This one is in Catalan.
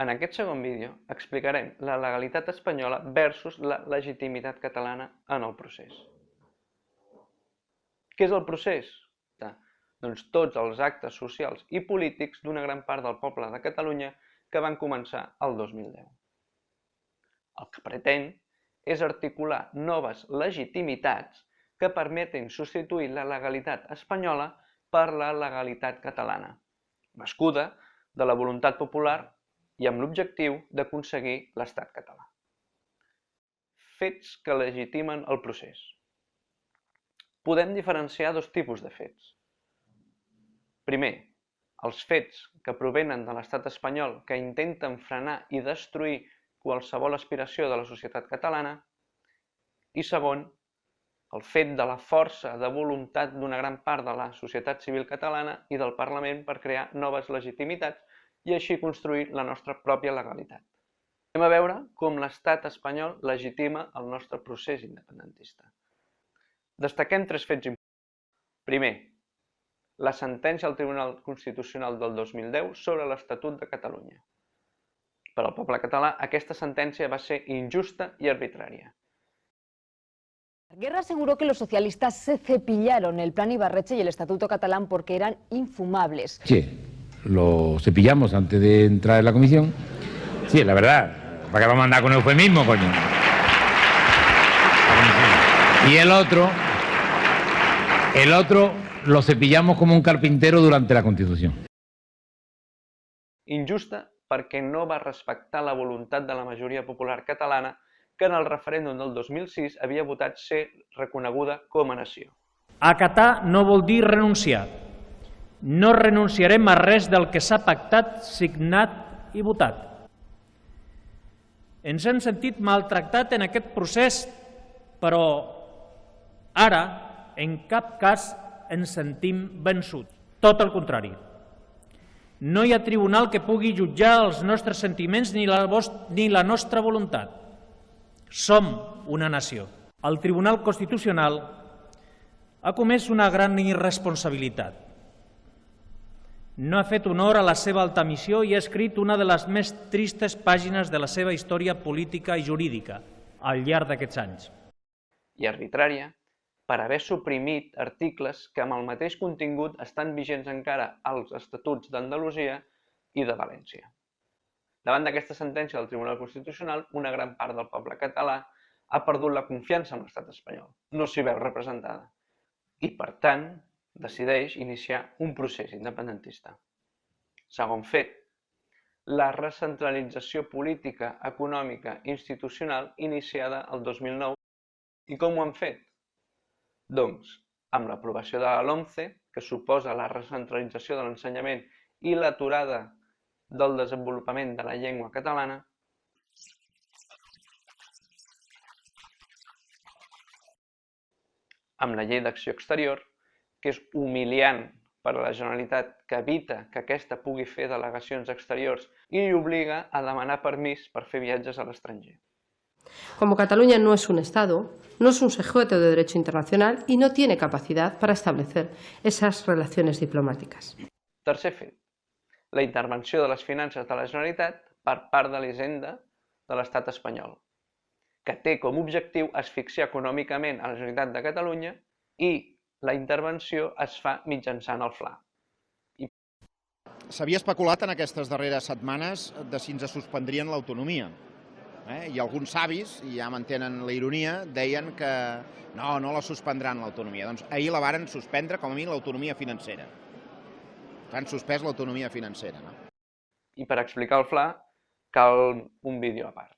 En aquest segon vídeo explicarem la legalitat espanyola versus la legitimitat catalana en el procés. Què és el procés? Doncs tots els actes socials i polítics d'una gran part del poble de Catalunya que van començar el 2010. El que pretén és articular noves legitimitats que permetin substituir la legalitat espanyola per la legalitat catalana, nascuda de la voluntat popular i amb l'objectiu d'aconseguir l'estat català. Fets que legitimen el procés. Podem diferenciar dos tipus de fets. Primer, els fets que provenen de l'estat espanyol que intenten frenar i destruir qualsevol aspiració de la societat catalana. I segon, el fet de la força de voluntat d'una gran part de la societat civil catalana i del Parlament per crear noves legitimitats i així construir la nostra pròpia legalitat. Anem a veure com l'estat espanyol legitima el nostre procés independentista. Destaquem tres fets importants. Primer, la sentència del Tribunal Constitucional del 2010 sobre l'Estatut de Catalunya. Per al poble català, aquesta sentència va ser injusta i arbitrària. Guerra aseguró que los socialistas se cepillaron el plan Ibarretxe y el Estatuto catalán porque eran infumables. Sí, lo cepillamos antes de entrar en la comisión. Sí, la verdad. ¿Para qué vamos a andar con eufemismo, coño? Y el otro lo cepillamos como un carpintero durante la Constitución. Injusta perquè no va respectar la voluntat de la majoria popular catalana que en el referèndum del 2006 havia votat ser reconeguda com a nació. Acatar no vol dir renunciar. No renunciarem a res del que s'ha pactat, signat i votat. Ens hem sentit maltractat en aquest procés, però ara, en cap cas, ens sentim vençuts. Tot el contrari. No hi ha tribunal que pugui jutjar els nostres sentiments ni la nostra voluntat. Som una nació. El Tribunal Constitucional ha comès una gran irresponsabilitat. No ha fet honor a la seva alta missió i ha escrit una de les més tristes pàgines de la seva història política i jurídica al llarg d'aquests anys. I arbitrària per haver suprimit articles que amb el mateix contingut estan vigents encara als Estatuts d'Andalusia i de València. Davant d'aquesta sentència del Tribunal Constitucional, una gran part del poble català ha perdut la confiança en l'estat espanyol. No s'hi veu representada. I, per tant, decideix iniciar un procés independentista. Segon fet, la recentralització política, econòmica i institucional iniciada el 2009. I com ho han fet? Doncs, amb l'aprovació de la LOMCE, que suposa la recentralització de l'ensenyament i l'aturada del desenvolupament de la llengua catalana, amb la llei d'acció exterior, que és humiliant per a la Generalitat, que evita que aquesta pugui fer delegacions exteriors i obliga a demanar permís per fer viatges a l'estranger. Como Cataluña no es un Estado, no es un sujeto de derecho internacional y no tiene capacidad para establecer esas relaciones diplomáticas. Tercer fet, la intervenció de les finances de la Generalitat per part de l'Hisenda de l'Estat espanyol, que té com a objectiu asfixiar econòmicament a la Generalitat de Catalunya i la intervenció es fa mitjançant el FLA. S'havia especulat en aquestes darreres setmanes de si ens suspendrien l'autonomia. I alguns savis, i ja m'entenen la ironia, deien que no la suspendran l'autonomia. Doncs ahir la varen suspendre com a mínim l'autonomia financera. Han suspès l'autonomia financera. I per explicar el FLA cal un vídeo a part.